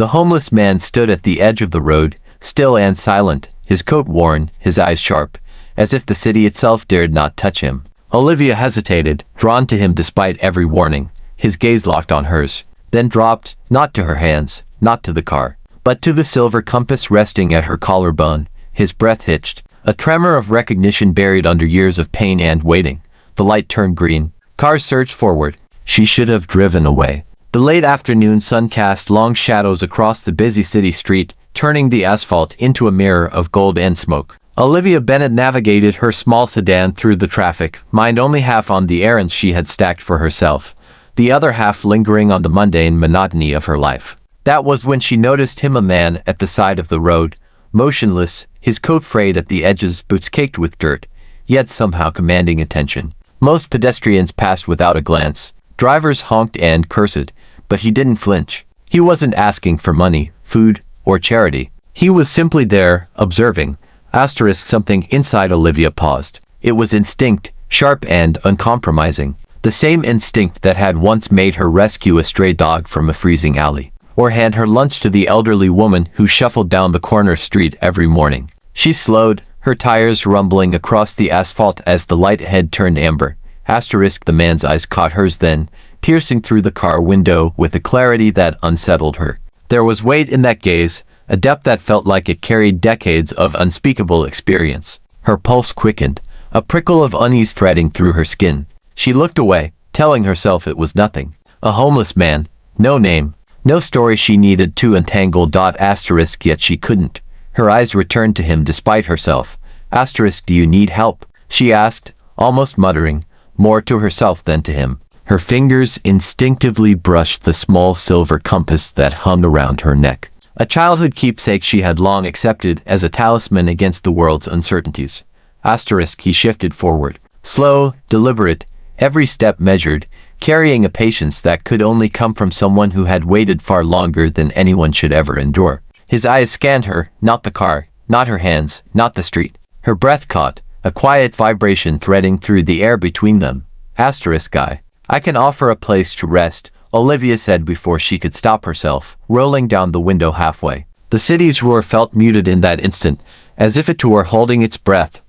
The homeless man stood at the edge of the road, still and silent, his coat worn, his eyes sharp, as if the city itself dared not touch him. Olivia hesitated, drawn to him despite every warning. His gaze locked on hers, then dropped, not to her hands, not to the car, but to the silver compass resting at her collarbone. His breath hitched, a tremor of recognition buried under years of pain and waiting. The light turned green. Cars surged forward. She should have driven away. The late afternoon sun cast long shadows across the busy city street, turning the asphalt into a mirror of gold and smoke. Olivia Bennett navigated her small sedan through the traffic, mind only half on the errands she had stacked for herself, the other half lingering on the mundane monotony of her life. That was when she noticed him, a man at the side of the road, motionless, his coat frayed at the edges, boots caked with dirt, yet somehow commanding attention. Most pedestrians passed without a glance. Drivers honked and cursed, but he didn't flinch. He wasn't asking for money, food, or charity. He was simply there, observing. Something inside Olivia paused. It was instinct, sharp and uncompromising. The same instinct that had once made her rescue a stray dog from a freezing alley, or hand her lunch to the elderly woman who shuffled down the corner street every morning. She slowed, her tires rumbling across the asphalt as the light ahead turned amber. The man's eyes caught hers then, piercing through the car window with a clarity that unsettled her. There was weight in that gaze, a depth that felt like it carried decades of unspeakable experience. Her pulse quickened, a prickle of unease threading through her skin. She looked away, telling herself it was nothing. A homeless man, no name, no story she needed to untangle. Yet she couldn't. Her eyes returned to him despite herself. Do you need help? She asked, almost muttering, more to herself than to him. Her fingers instinctively brushed the small silver compass that hung around her neck. A childhood keepsake she had long accepted as a talisman against the world's uncertainties. He shifted forward. Slow, deliberate, every step measured, carrying a patience that could only come from someone who had waited far longer than anyone should ever endure. His eyes scanned her, not the car, not her hands, not the street. Her breath caught, a quiet vibration threading through the air between them. I can offer a place to rest, Olivia said before she could stop herself, rolling down the window halfway. The city's roar felt muted in that instant, as if it were holding its breath.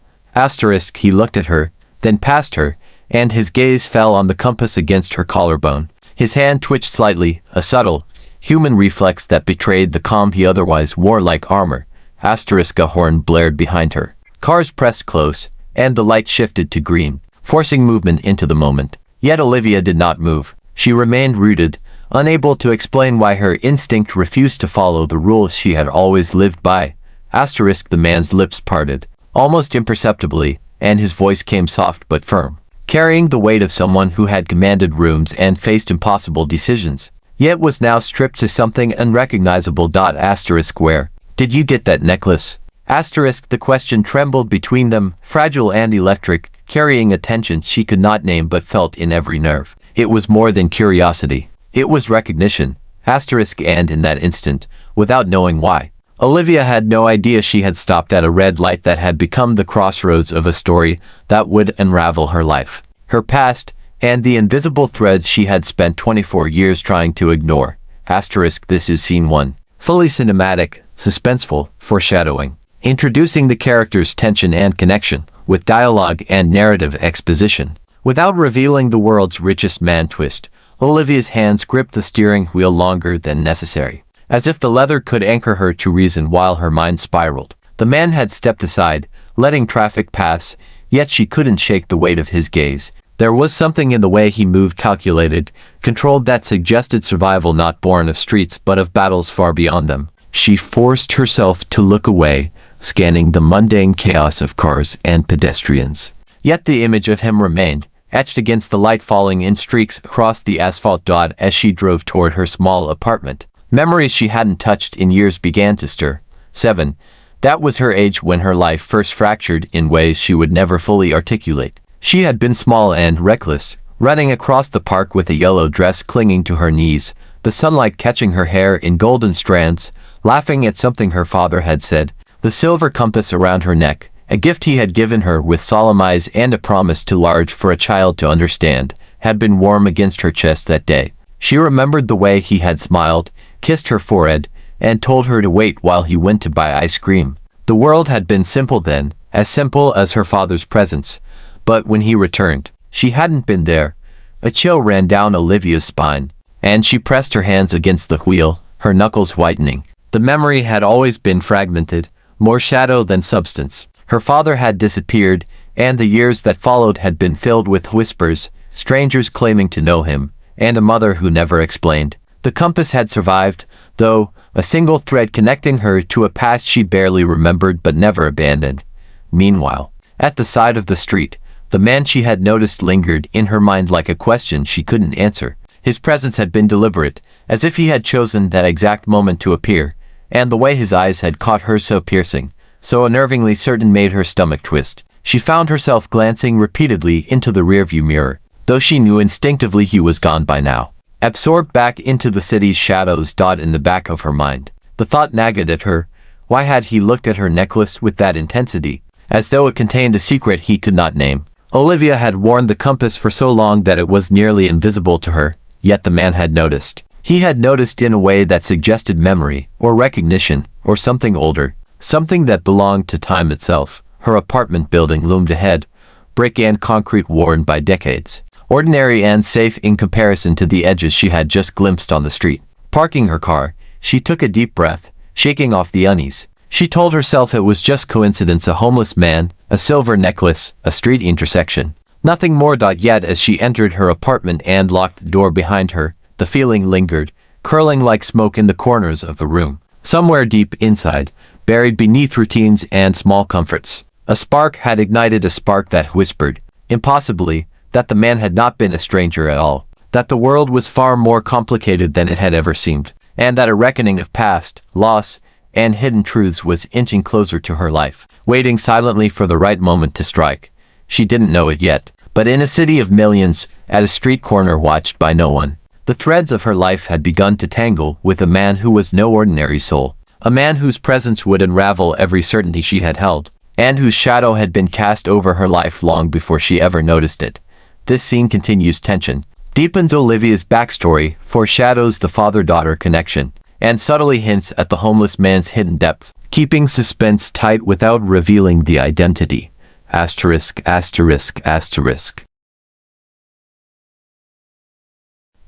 He looked at her, then past her, and his gaze fell on the compass against her collarbone. His hand twitched slightly, a subtle, human reflex that betrayed the calm he otherwise wore like armor. A horn blared behind her. Cars pressed close, and the light shifted to green, forcing movement into the moment. Yet Olivia did not move. She remained rooted, unable to explain why her instinct refused to follow the rules she had always lived by. The man's lips parted, almost imperceptibly, and his voice came soft but firm, carrying the weight of someone who had commanded rooms and faced impossible decisions, yet was now stripped to something unrecognizable. Where did you get that necklace? The question trembled between them, fragile and electric, carrying a tension she could not name but felt in every nerve. It was more than curiosity. It was recognition. And in that instant, without knowing why, Olivia had no idea she had stopped at a red light that had become the crossroads of a story that would unravel her life, her past, and the invisible threads she had spent 24 years trying to ignore. This is scene 1. Fully cinematic, suspenseful, foreshadowing. Introducing the characters' tension and connection, with dialogue and narrative exposition. Without revealing the world's richest man twist, Olivia's hands gripped the steering wheel longer than necessary, as if the leather could anchor her to reason while her mind spiraled. The man had stepped aside, letting traffic pass, yet she couldn't shake the weight of his gaze. There was something in the way he moved, calculated, controlled, that suggested survival not born of streets but of battles far beyond them. She forced herself to look away, scanning the mundane chaos of cars and pedestrians. Yet the image of him remained, etched against the light falling in streaks across the asphalt. As she drove toward her small apartment, memories she hadn't touched in years began to stir. 7. That was her age when her life first fractured in ways she would never fully articulate. She had been small and reckless, running across the park with a yellow dress clinging to her knees, the sunlight catching her hair in golden strands, laughing at something her father had said. The silver compass around her neck, a gift he had given her with solemn eyes and a promise too large for a child to understand, had been warm against her chest that day. She remembered the way he had smiled, kissed her forehead, and told her to wait while he went to buy ice cream. The world had been simple then, as simple as her father's presence. But when he returned, she hadn't been there. A chill ran down Olivia's spine, and she pressed her hands against the wheel, her knuckles whitening. The memory had always been fragmented, more shadow than substance. Her father had disappeared, and the years that followed had been filled with whispers, strangers claiming to know him, and a mother who never explained. The compass had survived, though, a single thread connecting her to a past she barely remembered but never abandoned. Meanwhile, at the side of the street, the man she had noticed lingered in her mind like a question she couldn't answer. His presence had been deliberate, as if he had chosen that exact moment to appear, and the way his eyes had caught her so piercing, so unnervingly certain made her stomach twist. She found herself glancing repeatedly into the rearview mirror, though she knew instinctively he was gone by now. Absorbed back into the city's shadows dot in the back of her mind. The thought nagged at her. Why had he looked at her necklace with that intensity, as though it contained a secret he could not name? Olivia had worn the compass for so long that it was nearly invisible to her, yet the man had noticed. He had noticed in a way that suggested memory, or recognition, or something older, something that belonged to time itself. Her apartment building loomed ahead, brick and concrete worn by decades. Ordinary and safe in comparison to the edges she had just glimpsed on the street. Parking her car, she took a deep breath, shaking off the unease. She told herself it was just coincidence, a homeless man, a silver necklace, a street intersection. Nothing more. Yet as she entered her apartment and locked the door behind her, the feeling lingered, curling like smoke in the corners of the room. Somewhere deep inside, buried beneath routines and small comforts, a spark had ignited, a spark that whispered, impossibly, that the man had not been a stranger at all, that the world was far more complicated than it had ever seemed, and that a reckoning of past, loss, and hidden truths was inching closer to her life, waiting silently for the right moment to strike. She didn't know it yet, but in a city of millions, at a street corner watched by no one, the threads of her life had begun to tangle with a man who was no ordinary soul, a man whose presence would unravel every certainty she had held, and whose shadow had been cast over her life long before she ever noticed it. This scene continues tension, deepens Olivia's backstory, foreshadows the father-daughter connection, and subtly hints at the homeless man's hidden depth, keeping suspense tight without revealing the identity. Asterisk, asterisk, asterisk.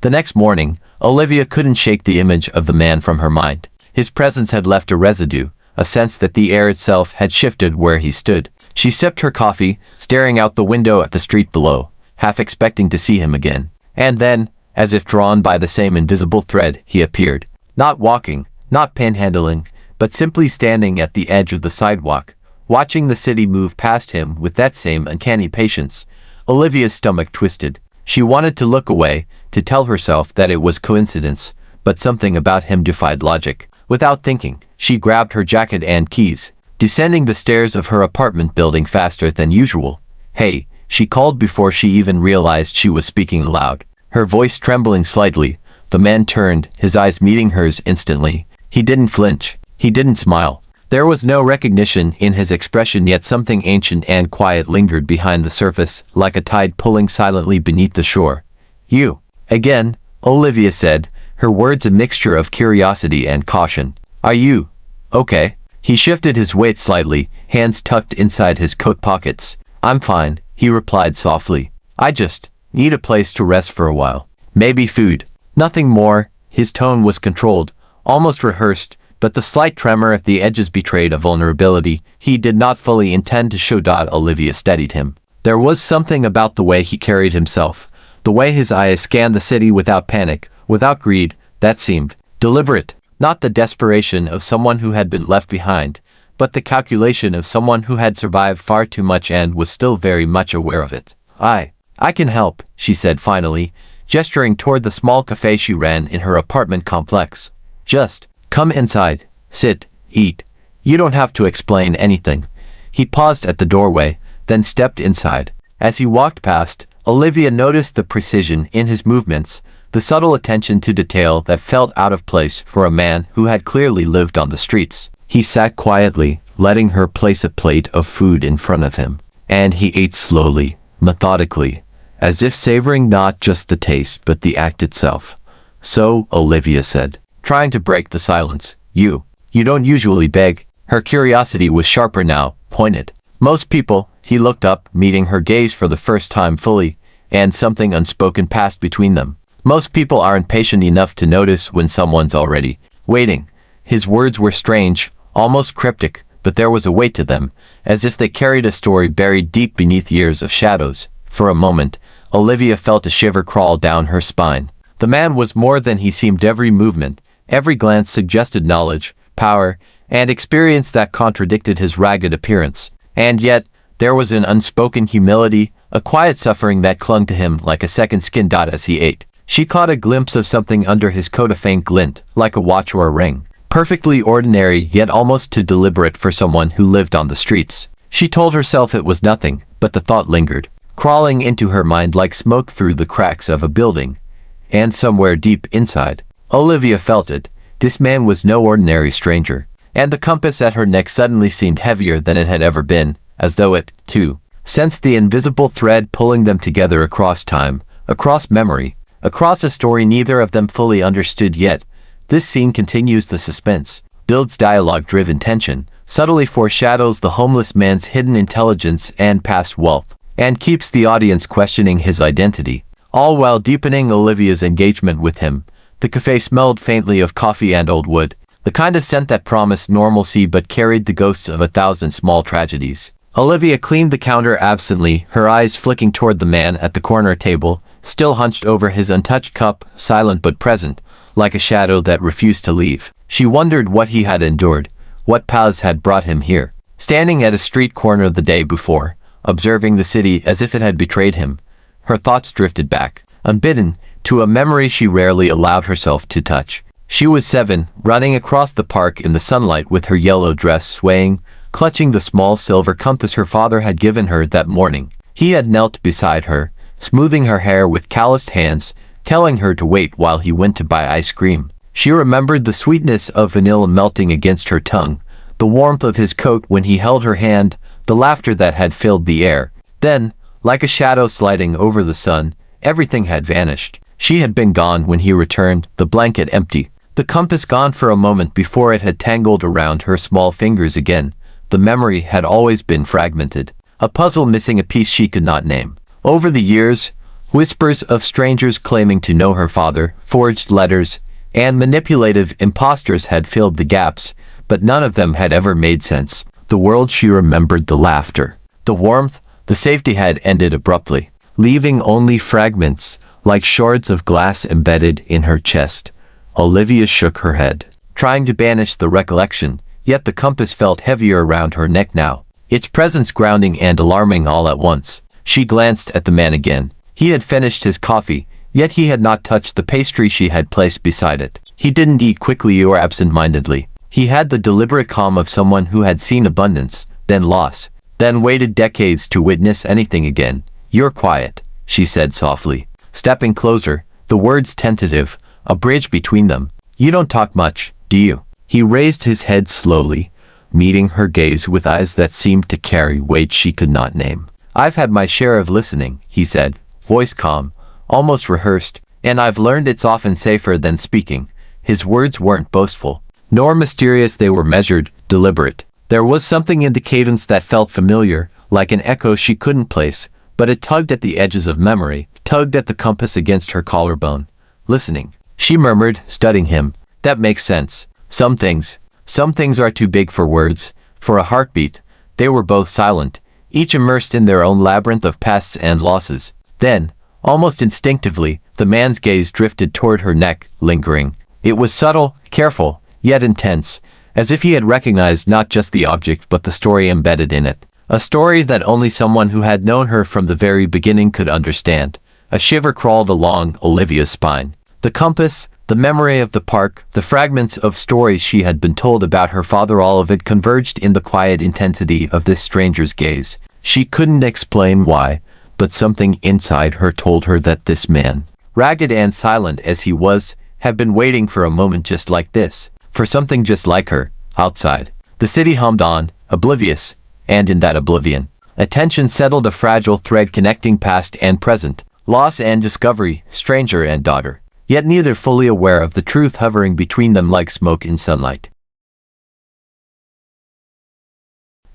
The next morning, Olivia couldn't shake the image of the man from her mind. His presence had left a residue, a sense that the air itself had shifted where he stood. She sipped her coffee, staring out the window at the street below, half expecting to see him again. And then, as if drawn by the same invisible thread, he appeared. Not walking, not panhandling, but simply standing at the edge of the sidewalk, watching the city move past him with that same uncanny patience. Olivia's stomach twisted. She wanted to look away, to tell herself that it was coincidence, but something about him defied logic. Without thinking, she grabbed her jacket and keys, descending the stairs of her apartment building faster than usual. "Hey," she called before she even realized she was speaking aloud, her voice trembling slightly. The man turned, his eyes meeting hers instantly. He didn't flinch. He didn't smile. There was no recognition in his expression, yet something ancient and quiet lingered behind the surface, like a tide pulling silently beneath the shore. "You." "Again," Olivia said, her words a mixture of curiosity and caution. "Are you okay?" He shifted his weight slightly, hands tucked inside his coat pockets. "I'm fine," he replied softly. "I just need a place to rest for a while. Maybe food." Nothing more. His tone was controlled, almost rehearsed, but the slight tremor at the edges betrayed a vulnerability he did not fully intend to show. Olivia steadied him. There was something about the way he carried himself, the way his eyes scanned the city without panic, without greed, that seemed deliberate. Not the desperation of someone who had been left behind, but the calculation of someone who had survived far too much and was still very much aware of it. I can help," she said finally, gesturing toward the small cafe she ran in her apartment complex. "Just come inside, sit, eat. You don't have to explain anything." He paused at the doorway, then stepped inside. As he walked past, Olivia noticed the precision in his movements, the subtle attention to detail that felt out of place for a man who had clearly lived on the streets. He sat quietly, letting her place a plate of food in front of him, and he ate slowly, methodically, as if savoring not just the taste but the act itself. "So," Olivia said, trying to break the silence, You don't usually beg." Her curiosity was sharper now, pointed. Most people, he looked up, meeting her gaze for the first time fully, and something unspoken passed between them. Most people aren't patient enough to notice when someone's already waiting. His words were strange, almost cryptic, but there was a weight to them, as if they carried a story buried deep beneath years of shadows. For a moment, Olivia felt a shiver crawl down her spine. The man was more than he seemed. Every movement, every glance suggested knowledge, power, and experience that contradicted his ragged appearance. And yet, there was an unspoken humility, a quiet suffering that clung to him like a second skin. As he ate, she caught a glimpse of something under his coat, a faint glint, like a watch or a ring. Perfectly ordinary, yet almost too deliberate for someone who lived on the streets. She told herself it was nothing, but the thought lingered, crawling into her mind like smoke through the cracks of a building. And somewhere deep inside, Olivia felt it. This man was no ordinary stranger. And the compass at her neck suddenly seemed heavier than it had ever been, as though it, too, sensed the invisible thread pulling them together across time, across memory, across a story neither of them fully understood yet. This scene continues the suspense, builds dialogue-driven tension, subtly foreshadows the homeless man's hidden intelligence and past wealth, and keeps the audience questioning his identity, all while deepening Olivia's engagement with him. The cafe smelled faintly of coffee and old wood, the kind of scent that promised normalcy but carried the ghosts of 1,000 small tragedies. Olivia cleaned the counter absently, her eyes flicking toward the man at the corner table, still hunched over his untouched cup, silent but present, like a shadow that refused to leave. She wondered what he had endured, what paths had brought him here. Standing at a street corner the day before, observing the city as if it had betrayed him, her thoughts drifted back, unbidden, to a memory she rarely allowed herself to touch. She was 7, running across the park in the sunlight with her yellow dress swaying, clutching the small silver compass her father had given her that morning. He had knelt beside her, smoothing her hair with calloused hands, telling her to wait while he went to buy ice cream. She remembered the sweetness of vanilla melting against her tongue, the warmth of his coat when he held her hand, the laughter that had filled the air. Then, like a shadow sliding over the sun, everything had vanished. She had been gone when he returned, the blanket empty, the compass gone for a moment before it had tangled around her small fingers again. The memory had always been fragmented, a puzzle missing a piece she could not name. Over the years, whispers of strangers claiming to know her father, forged letters, and manipulative imposters had filled the gaps, but none of them had ever made sense. The world she remembered, the laughter, the warmth, the safety had ended abruptly, leaving only fragments, like shards of glass embedded in her chest. Olivia shook her head, trying to banish the recollection, yet the compass felt heavier around her neck now, its presence grounding and alarming all at once. She glanced at the man again. He had finished his coffee, yet he had not touched the pastry she had placed beside it. He didn't eat quickly or absent-mindedly. He had the deliberate calm of someone who had seen abundance, then loss, then waited decades to witness anything again. "You're quiet," she said softly, stepping closer, the words tentative, a bridge between them. "You don't talk much, do you?" He raised his head slowly, meeting her gaze with eyes that seemed to carry weight she could not name. "I've had my share of listening," he said, voice calm, almost rehearsed, "and I've learned it's often safer than speaking." His words weren't boastful, nor mysterious. They were measured, deliberate. There was something in the cadence that felt familiar, like an echo she couldn't place, but it tugged at the edges of memory, tugged at the compass against her collarbone. "Listening," she murmured, studying him. "That makes sense. Some things are too big for words, for a heartbeat." They were both silent, each immersed in their own labyrinth of pasts and losses. Then, almost instinctively, the man's gaze drifted toward her neck, lingering. It was subtle, careful, yet intense, as if he had recognized not just the object but the story embedded in it. A story that only someone who had known her from the very beginning could understand. A shiver crawled along Olivia's spine. The compass, the memory of the park, the fragments of stories she had been told about her father, all of it converged in the quiet intensity of this stranger's gaze. She couldn't explain why, but something inside her told her that this man, ragged and silent as he was, had been waiting for a moment just like this, for something just like her. Outside, the city hummed on, oblivious, and in that oblivion, attention settled, a fragile thread connecting past and present, loss and discovery, stranger and daughter, yet neither fully aware of the truth hovering between them like smoke in sunlight.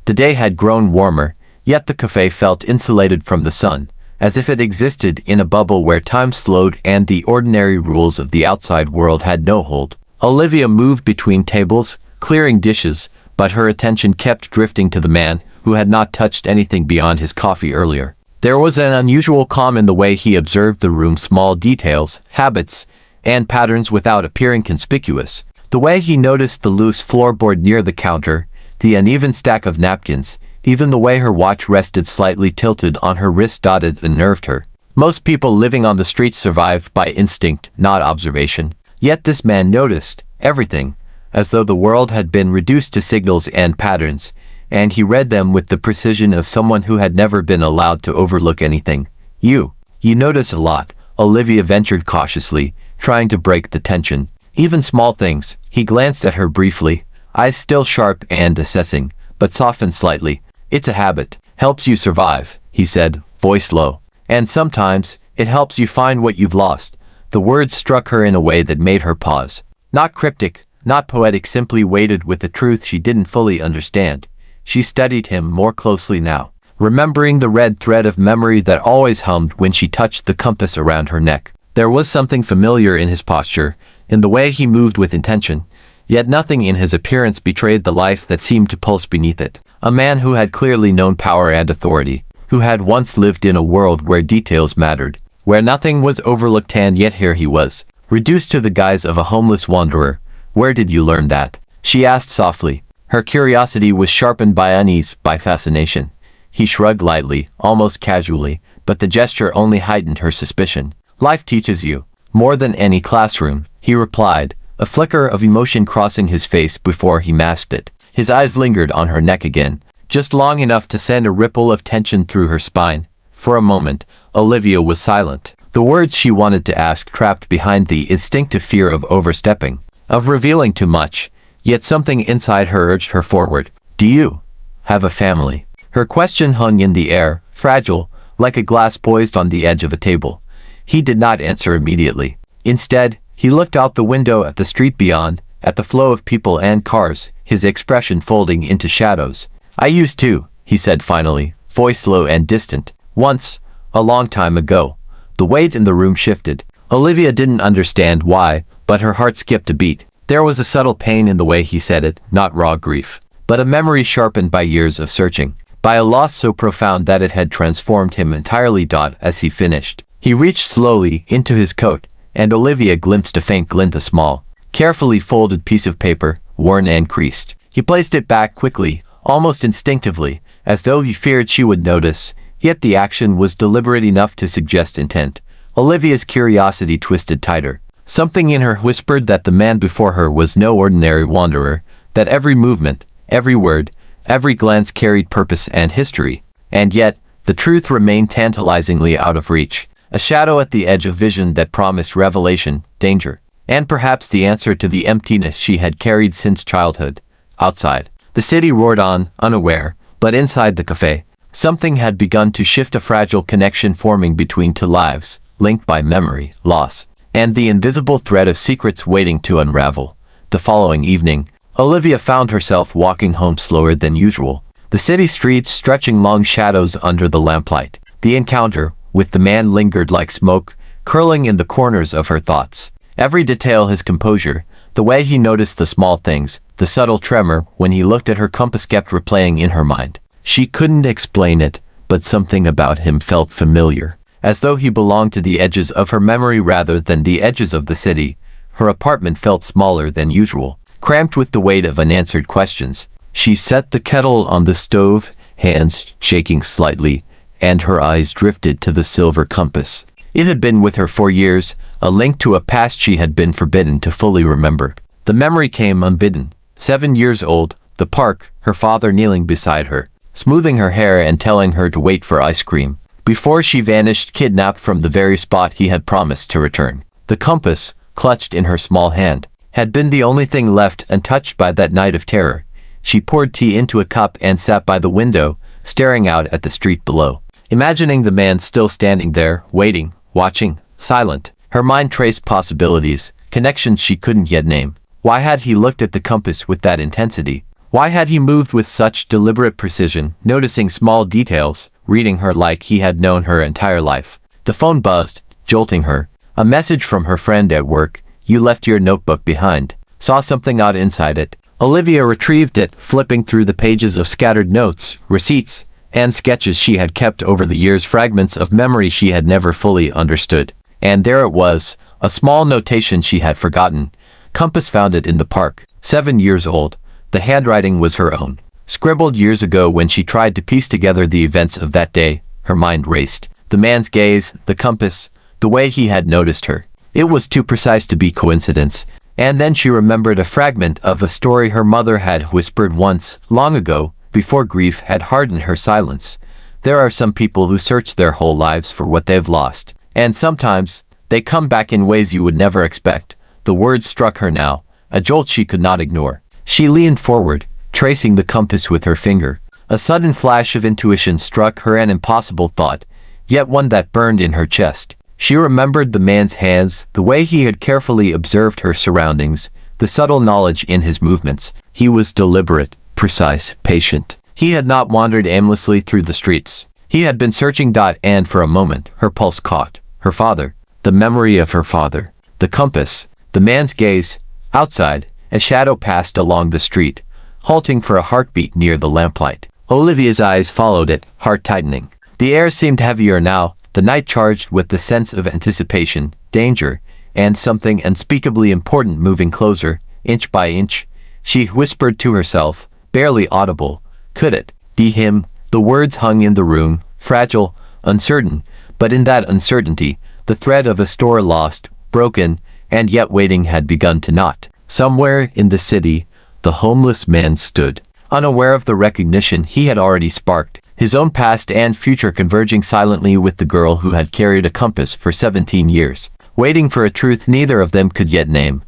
The day had grown warmer, yet the cafe felt insulated from the sun, as if it existed in a bubble where time slowed and the ordinary rules of the outside world had no hold. Olivia moved between tables, clearing dishes, but her attention kept drifting to the man who had not touched anything beyond his coffee earlier. There was an unusual calm in the way he observed the room's small details, habits, and patterns without appearing conspicuous. The way he noticed the loose floorboard near the counter, the uneven stack of napkins, even the way her watch rested slightly tilted on her wrist unnerved her. Most people living on the streets survived by instinct, not observation. Yet this man noticed everything, as though the world had been reduced to signals and patterns, and he read them with the precision of someone who had never been allowed to overlook anything. You notice a lot, Olivia ventured cautiously, trying to break the tension. Even small things. He glanced at her briefly, eyes still sharp and assessing, but softened slightly. It's a habit. Helps you survive, he said, voice low. And sometimes, it helps you find what you've lost. The words struck her in a way that made her pause. Not cryptic, not poetic, simply weighted with a truth she didn't fully understand. She studied him more closely now, remembering the red thread of memory that always hummed when she touched the compass around her neck. There was something familiar in his posture, in the way he moved with intention, yet nothing in his appearance betrayed the life that seemed to pulse beneath it. A man who had clearly known power and authority, who had once lived in a world where details mattered, where nothing was overlooked, and yet here he was, reduced to the guise of a homeless wanderer. Where did you learn that? She asked softly. Her curiosity was sharpened by unease, by fascination. He shrugged lightly, almost casually, but the gesture only heightened her suspicion. Life teaches you. More than any classroom, he replied, a flicker of emotion crossing his face before he masked it. His eyes lingered on her neck again, just long enough to send a ripple of tension through her spine. For a moment, Olivia was silent. The words she wanted to ask trapped behind the instinctive fear of overstepping, of revealing too much, yet something inside her urged her forward. Do you have a family? Her question hung in the air, fragile, like a glass poised on the edge of a table. He did not answer immediately. Instead, he looked out the window at the street beyond, at the flow of people and cars, his expression folding into shadows. I used to, he said finally, voice low and distant. Once, a long time ago. The weight in the room shifted. Olivia didn't understand why, but her heart skipped a beat. There was a subtle pain in the way he said it, not raw grief, but a memory sharpened by years of searching, by a loss so profound that it had transformed him entirely. As he finished, he reached slowly into his coat, and Olivia glimpsed a faint glint, a small, carefully folded piece of paper, worn and creased. He placed it back quickly, almost instinctively, as though he feared she would notice, yet the action was deliberate enough to suggest intent. Olivia's curiosity twisted tighter. Something in her whispered that the man before her was no ordinary wanderer, that every movement, every word, every glance carried purpose and history. And yet, the truth remained tantalizingly out of reach, a shadow at the edge of vision that promised revelation, danger, and perhaps the answer to the emptiness she had carried since childhood. Outside, the city roared on, unaware, but inside the cafe, something had begun to shift, a fragile connection forming between two lives, linked by memory, loss, and the invisible thread of secrets waiting to unravel. The following evening, Olivia found herself walking home slower than usual, the city streets stretching long shadows under the lamplight. The encounter with the man lingered like smoke, curling in the corners of her thoughts. Every detail, his composure, the way he noticed the small things, the subtle tremor when he looked at her compass, kept replaying in her mind. She couldn't explain it, but something about him felt familiar, as though he belonged to the edges of her memory rather than the edges of the city. Her apartment felt smaller than usual, cramped with the weight of unanswered questions. She set the kettle on the stove, hands shaking slightly, and her eyes drifted to the silver compass. It had been with her for years, a link to a past she had been forbidden to fully remember. The memory came unbidden. 7 years old, the park, her father kneeling beside her, smoothing her hair and telling her to wait for ice cream, before she vanished, kidnapped from the very spot he had promised to return. The compass, clutched in her small hand, had been the only thing left untouched by that night of terror. She poured tea into a cup and sat by the window, staring out at the street below, imagining the man still standing there, waiting, watching, silent. Her mind traced possibilities, connections she couldn't yet name. Why had he looked at the compass with that intensity? Why had he moved with such deliberate precision, noticing small details, reading her like he had known her entire life? The phone buzzed, jolting her. A message from her friend at work. You left your notebook behind. Saw something odd inside it. Olivia retrieved it, flipping through the pages of scattered notes, receipts, and sketches she had kept over the years, fragments of memory she had never fully understood. And there it was, a small notation she had forgotten. Compass found it in the park. 7 years old. The handwriting was her own. Scribbled years ago when she tried to piece together the events of that day. Her mind raced. The man's gaze, the compass, the way he had noticed her. It was too precise to be coincidence. And then she remembered a fragment of a story her mother had whispered once, long ago, before grief had hardened her silence. There are some people who search their whole lives for what they've lost. And sometimes, they come back in ways you would never expect. The words struck her now, a jolt she could not ignore. She leaned forward, tracing the compass with her finger. A sudden flash of intuition struck her, an impossible thought, yet one that burned in her chest. She remembered the man's hands, the way he had carefully observed her surroundings, the subtle knowledge in his movements. He was deliberate, precise, patient. He had not wandered aimlessly through the streets. He had been searching. And for a moment, her pulse caught. Her father. The memory of her father. The compass. The man's gaze. Outside, a shadow passed along the street, halting for a heartbeat near the lamplight. Olivia's eyes followed it, heart tightening. The air seemed heavier now, the night charged with the sense of anticipation, danger, and something unspeakably important moving closer, inch by inch. She whispered to herself, barely audible, could it be him? The words hung in the room, fragile, uncertain, but in that uncertainty, the thread of a story lost, broken, and yet waiting had begun to knot. Somewhere in the city, the homeless man stood, unaware of the recognition he had already sparked, his own past and future converging silently with the girl who had carried a compass for 17 years, waiting for a truth neither of them could yet name.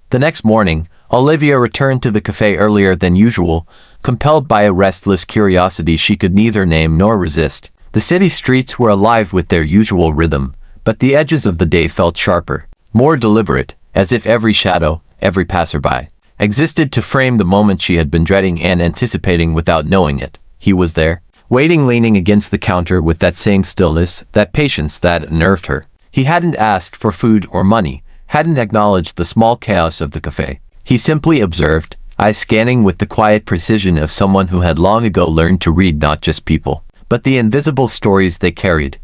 The next morning, Olivia returned to the cafe earlier than usual, compelled by a restless curiosity she could neither name nor resist. The city streets were alive with their usual rhythm, but the edges of the day felt sharper, more deliberate, as if every shadow, every passerby, existed to frame the moment she had been dreading and anticipating without knowing it. He was there, waiting, leaning against the counter with that same stillness, that patience that unnerved her. He hadn't asked for food or money, hadn't acknowledged the small chaos of the cafe. He simply observed, eyes scanning with the quiet precision of someone who had long ago learned to read not just people, but the invisible stories they carried.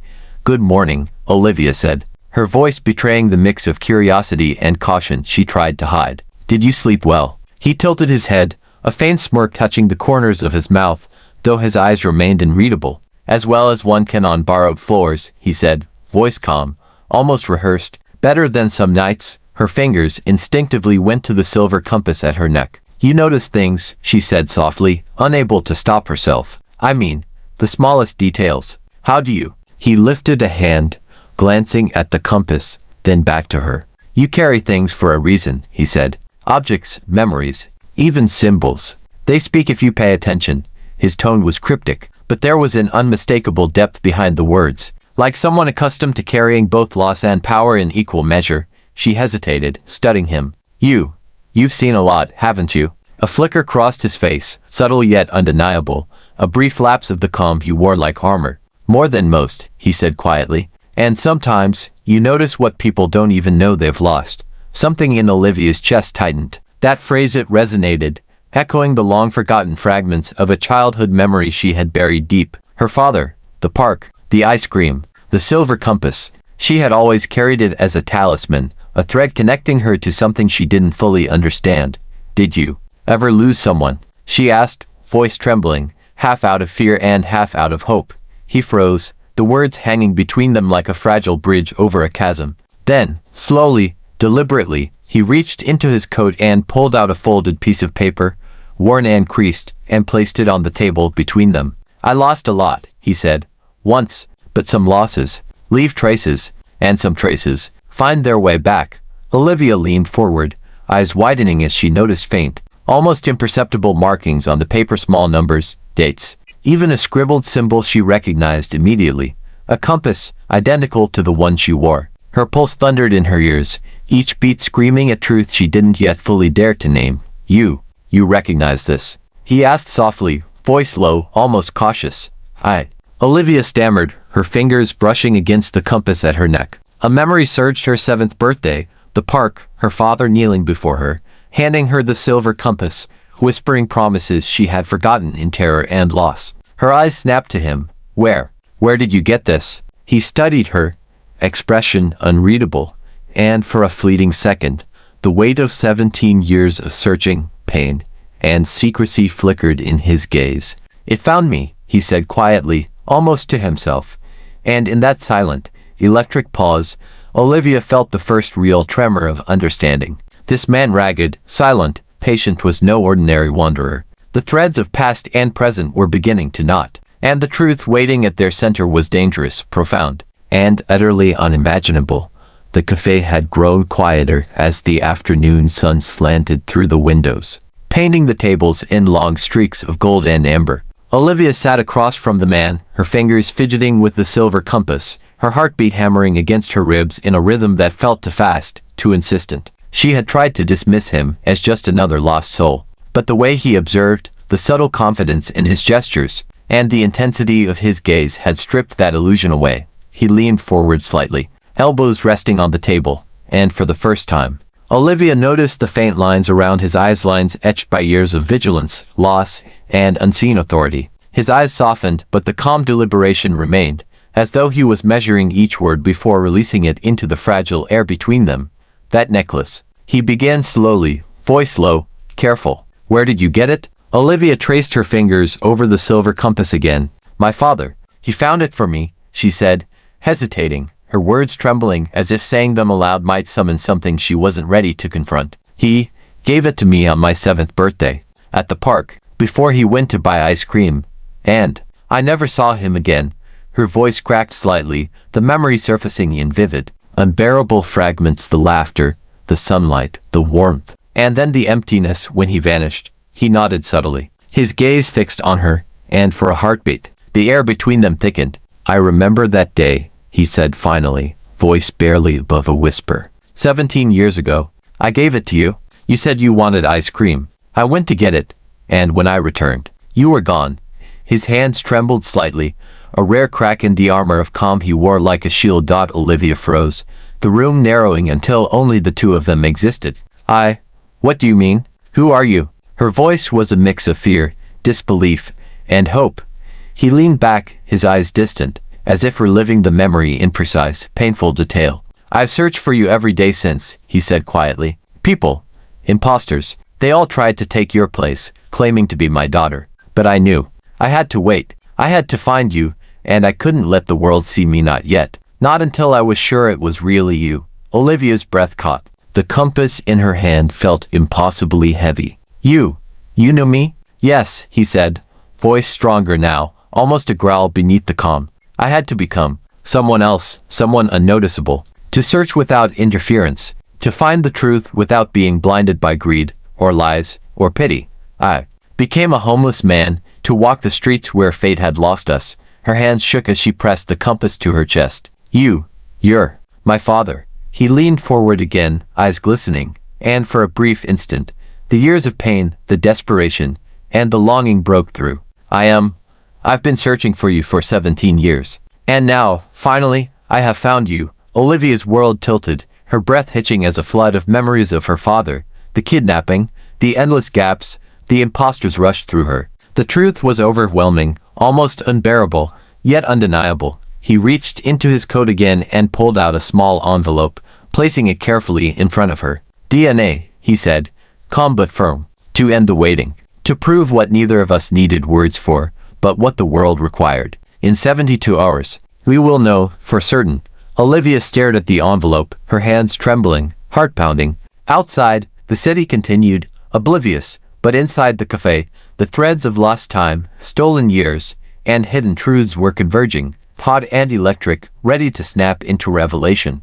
"Good morning," Olivia said, her voice betraying the mix of curiosity and caution she tried to hide. "Did you sleep well?" He tilted his head, a faint smirk touching the corners of his mouth, though his eyes remained unreadable. "As well as one can on borrowed floors," he said, voice calm, almost rehearsed. "Better than some nights." Her fingers instinctively went to the silver compass at her neck. "You notice things," she said softly, unable to stop herself. "I mean, the smallest details. How do you?" He lifted a hand, glancing at the compass, then back to her. "You carry things for a reason," he said. "Objects, memories, even symbols. They speak if you pay attention." His tone was cryptic, but there was an unmistakable depth behind the words. Like someone accustomed to carrying both loss and power in equal measure, she hesitated, studying him. You've seen a lot, haven't you?" A flicker crossed his face, subtle yet undeniable, a brief lapse of the calm he wore like armor. "More than most," he said quietly. "And sometimes, you notice what people don't even know they've lost." Something in Olivia's chest tightened. That phrase, it resonated, echoing the long-forgotten fragments of a childhood memory she had buried deep. Her father, the park, the ice cream, the silver compass. She had always carried it as a talisman, a thread connecting her to something she didn't fully understand. "Did you ever lose someone?" she asked, voice trembling, half out of fear and half out of hope. He froze, the words hanging between them like a fragile bridge over a chasm. Then, slowly, deliberately, he reached into his coat and pulled out a folded piece of paper, worn and creased, and placed it on the table between them. "I lost a lot," he said. "Once, but some losses leave traces, and some traces find their way back." Olivia leaned forward, eyes widening as she noticed faint, almost imperceptible markings on the paper, small numbers, dates, even a scribbled symbol she recognized immediately, a compass identical to the one she wore. Her pulse thundered in her ears, each beat screaming a truth she didn't yet fully dare to name. You recognize this?" he asked softly, voice low, almost cautious. "I." Olivia stammered, her fingers brushing against the compass at her neck. A memory surged: her 7th birthday, the park, her father kneeling before her, handing her the silver compass, whispering promises she had forgotten in terror and loss. Her eyes snapped to him. Where did you get this?" He studied her, expression unreadable, and for a fleeting second, the weight of 17 years of searching, pain, and secrecy flickered in his gaze. "It found me," he said quietly, almost to himself. And in that silent, electric pause, Olivia felt the first real tremor of understanding. This man, ragged, silent, patient, was no ordinary wanderer. The threads of past and present were beginning to knot, and the truth waiting at their center was dangerous, profound, and utterly unimaginable. The cafe had grown quieter as the afternoon sun slanted through the windows, painting the tables in long streaks of gold and amber. Olivia sat across from the man, her fingers fidgeting with the silver compass, her heartbeat hammering against her ribs in a rhythm that felt too fast, too insistent. She had tried to dismiss him as just another lost soul, but the way he observed, the subtle confidence in his gestures, and the intensity of his gaze had stripped that illusion away. He leaned forward slightly, elbows resting on the table, and for the first time, Olivia noticed the faint lines around his eyes, lines etched by years of vigilance, loss, and unseen authority. His eyes softened, but the calm deliberation remained, as though he was measuring each word before releasing it into the fragile air between them. "That necklace," he began slowly, voice low, careful. "Where did you get it?" Olivia traced her fingers over the silver compass again. "My father. He found it for me," she said, hesitating, her words trembling as if saying them aloud might summon something she wasn't ready to confront. "He gave it to me on my 7th birthday, at the park, before he went to buy ice cream. And I never saw him again." Her voice cracked slightly, the memory surfacing in vivid, unbearable fragments: the laughter, the sunlight, the warmth, and then the emptiness when he vanished. He nodded subtly, his gaze fixed on her, and for a heartbeat, the air between them thickened. "I remember that day," he said finally, voice barely above a whisper. 17 years ago, I gave it to you. You said you wanted ice cream. I went to get it, and when I returned, you were gone." His hands trembled slightly, a rare crack in the armor of calm he wore like a shield. Olivia froze, the room narrowing until only the two of them existed. What do you mean? Who are you?" Her voice was a mix of fear, disbelief, and hope. He leaned back, his eyes distant, as if reliving the memory in precise, painful detail. "I've searched for you every day since," he said quietly. "People, imposters, they all tried to take your place, claiming to be my daughter. But I knew. I had to wait. I had to find you, and I couldn't let the world see me, not yet. Not until I was sure it was really you." Olivia's breath caught. The compass in her hand felt impossibly heavy. You know me?" "Yes," he said, voice stronger now, almost a growl beneath the calm. "I had to become someone else, someone unnoticeable, to search without interference, to find the truth without being blinded by greed, or lies, or pity. I became a homeless man, to walk the streets where fate had lost us." Her hands shook as she pressed the compass to her chest. You're my father." He leaned forward again, eyes glistening, and for a brief instant, the years of pain, the desperation, and the longing broke through. I've been searching for you for 17 years. And now, finally, I have found you." Olivia's world tilted, her breath hitching as a flood of memories of her father, the kidnapping, the endless gaps, the imposters rushed through her. The truth was overwhelming, almost unbearable, yet undeniable. He reached into his coat again and pulled out a small envelope, placing it carefully in front of her. "DNA," he said, calm but firm, "to end the waiting. To prove what neither of us needed words for, but what the world required. In 72 hours, we will know for certain." Olivia stared at the envelope, her hands trembling, heart pounding. Outside, the city continued, oblivious, but inside the cafe, the threads of lost time, stolen years, and hidden truths were converging, taut and electric, ready to snap into revelation.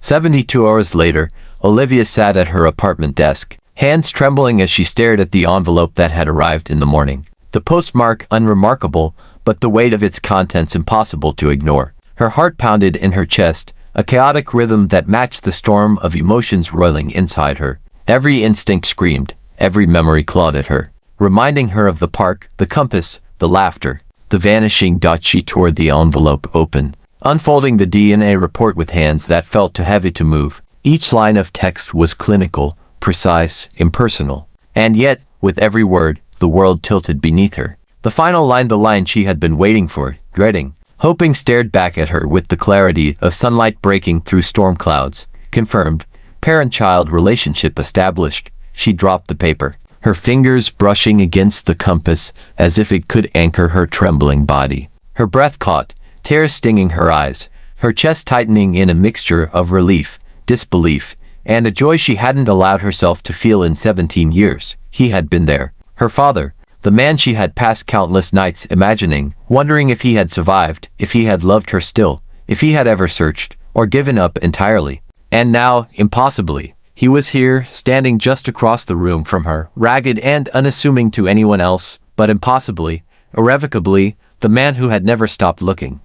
72 hours later, Olivia sat at her apartment desk, hands trembling as she stared at the envelope that had arrived in the morning. The postmark unremarkable, but the weight of its contents impossible to ignore. Her heart pounded in her chest, a chaotic rhythm that matched the storm of emotions roiling inside her. Every instinct screamed, every memory clawed at her, reminding her of the park, the compass, the laughter, the vanishing dot. She tore the envelope open, unfolding the DNA report with hands that felt too heavy to move. Each line of text was clinical, precise, impersonal. And yet, with every word, the world tilted beneath her. The final line, the line she had been waiting for, dreading, hoping, stared back at her with the clarity of sunlight breaking through storm clouds. Confirmed. Parent-child relationship established. She dropped the paper, her fingers brushing against the compass as if it could anchor her trembling body. Her breath caught, tears stinging her eyes, her chest tightening in a mixture of relief, disbelief, and a joy she hadn't allowed herself to feel in 17 years. He had been there. Her father, the man she had passed countless nights imagining, wondering if he had survived, if he had loved her still, if he had ever searched, or given up entirely. And now, impossibly, he was here, standing just across the room from her, ragged and unassuming to anyone else, but impossibly, irrevocably, the man who had never stopped looking.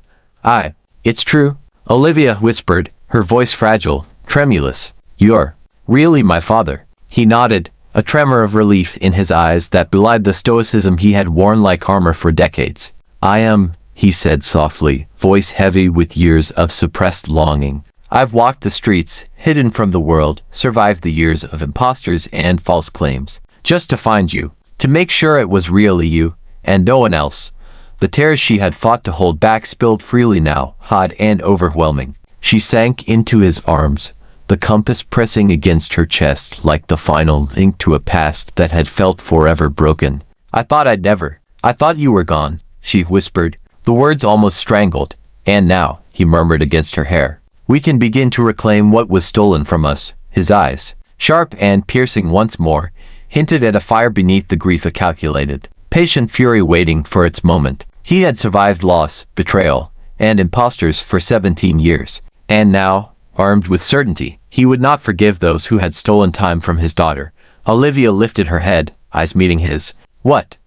It's true, Olivia whispered, her voice fragile, tremulous. You're really my father. He nodded, a tremor of relief in his eyes that belied the stoicism he had worn like armor for decades. I am, he said softly, voice heavy with years of suppressed longing. I've walked the streets, hidden from the world, survived the years of imposters and false claims, just to find you, to make sure it was really you, and no one else. The tears she had fought to hold back spilled freely now, hot and overwhelming. She sank into his arms, the compass pressing against her chest like the final link to a past that had felt forever broken. I thought you were gone, she whispered, the words almost strangled. And now, he murmured against her hair, we can begin to reclaim what was stolen from us. His eyes, sharp and piercing once more, hinted at a fire beneath the grief, a calculated, patient fury waiting for its moment. He had survived loss, betrayal, and imposters for 17 years. And now, armed with certainty, he would not forgive those who had stolen time from his daughter. Olivia lifted her head, eyes meeting his. What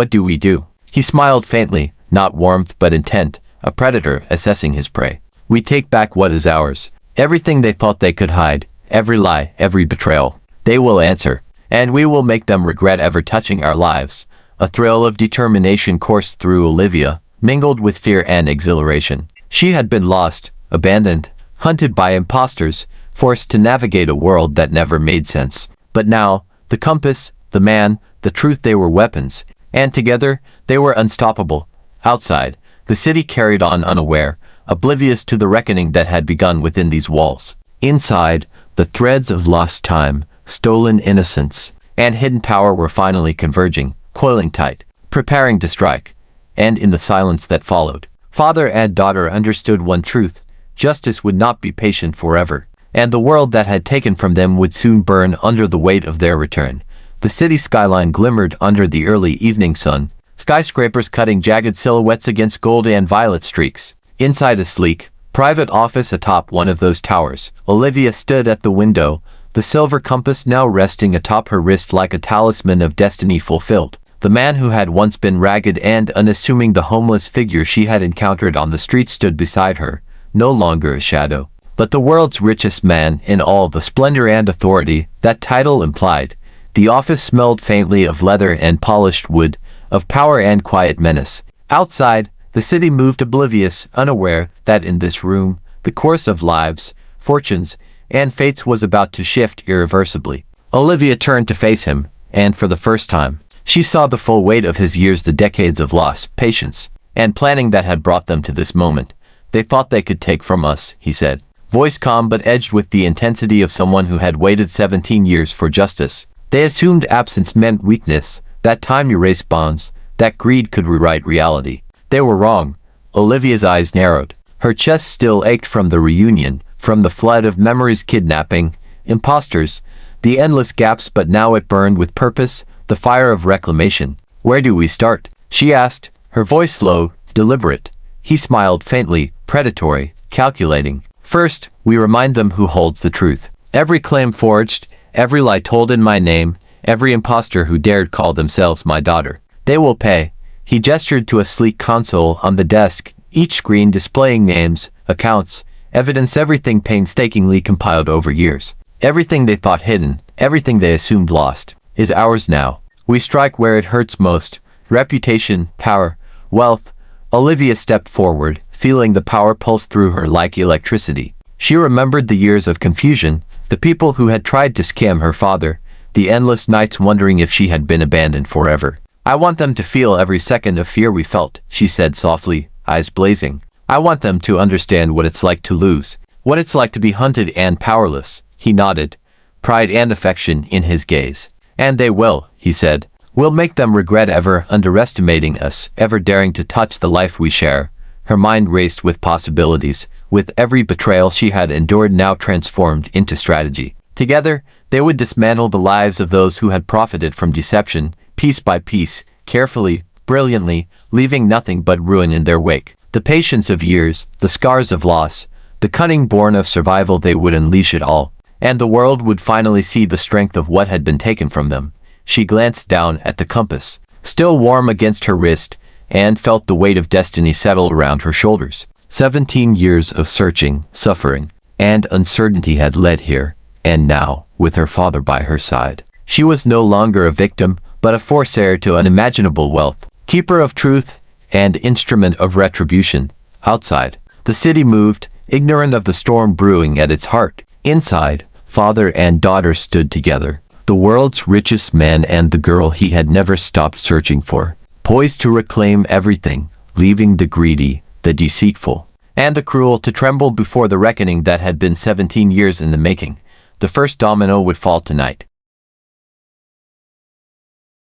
do we do? He smiled faintly, not warmth but intent, a predator assessing his prey. We take back what is ours. Everything they thought they could hide, every lie, every betrayal. They will answer, and we will make them regret ever touching our lives. A thrill of determination coursed through Olivia, mingled with fear and exhilaration. She had been lost, abandoned, hunted by imposters, forced to navigate a world that never made sense. But now, the compass, the man, the truth, they were weapons, and together, they were unstoppable. Outside, the city carried on unaware, oblivious to the reckoning that had begun within these walls. Inside, the threads of lost time, stolen innocence, and hidden power were finally converging, coiling tight, preparing to strike. And in the silence that followed, father and daughter understood one truth: justice would not be patient forever, and the world that had taken from them would soon burn under the weight of their return. The city skyline glimmered under the early evening sun, skyscrapers cutting jagged silhouettes against gold and violet streaks. Inside a sleek, private office atop one of those towers, Olivia stood at the window, the silver compass now resting atop her wrist like a talisman of destiny fulfilled. The man who had once been ragged and unassuming, the homeless figure she had encountered on the street, stood beside her, no longer a shadow, but the world's richest man in all the splendor and authority that title implied. The office smelled faintly of leather and polished wood, of power and quiet menace. Outside, the city moved oblivious, unaware that in this room, the course of lives, fortunes, and fates was about to shift irreversibly. Olivia turned to face him, and for the first time, she saw the full weight of his years, the decades of loss, patience, and planning that had brought them to this moment. They thought they could take from us, he said, voice calm but edged with the intensity of someone who had waited 17 years for justice. They assumed absence meant weakness, that time erased bonds, that greed could rewrite reality. They were wrong. Olivia's eyes narrowed. Her chest still ached from the reunion, from the flood of memories, kidnapping, imposters, the endless gaps, but now it burned with purpose, the fire of reclamation. Where do we start? She asked, her voice low, deliberate. He smiled faintly, predatory, calculating. First, we remind them who holds the truth. Every claim forged, every lie told in my name, every imposter who dared call themselves my daughter. They will pay. He gestured to a sleek console on the desk, each screen displaying names, accounts, evidence everything painstakingly compiled over years. Everything they thought hidden, everything they assumed lost, is ours now. We strike where it hurts most. Reputation, power, wealth. Olivia stepped forward, feeling the power pulse through her like electricity. She remembered the years of confusion, the people who had tried to scam her father, the endless nights wondering if she had been abandoned forever. I want them to feel every second of fear we felt, she said softly, eyes blazing. I want them to understand what it's like to lose, what it's like to be hunted and powerless. He nodded, pride and affection in his gaze. And they will, he said. We'll make them regret ever underestimating us, ever daring to touch the life we share. Her mind raced with possibilities, with every betrayal she had endured now transformed into strategy. Together, they would dismantle the lives of those who had profited from deception, piece by piece, carefully, brilliantly, leaving nothing but ruin in their wake. The patience of years, the scars of loss, the cunning born of survival, they would unleash it all, and the world would finally see the strength of what had been taken from them. She glanced down at the compass, still warm against her wrist, and felt the weight of destiny settle around her shoulders. 17 years of searching, suffering, and uncertainty had led here, and now, with her father by her side, she was no longer a victim, but a force heir to unimaginable wealth, keeper of truth, and instrument of retribution. Outside, the city moved, ignorant of the storm brewing at its heart. Inside, father and daughter stood together, the world's richest man and the girl he had never stopped searching for, poised to reclaim everything, leaving the greedy, the deceitful, and the cruel to tremble before the reckoning that had been 17 years in the making. The first domino would fall tonight.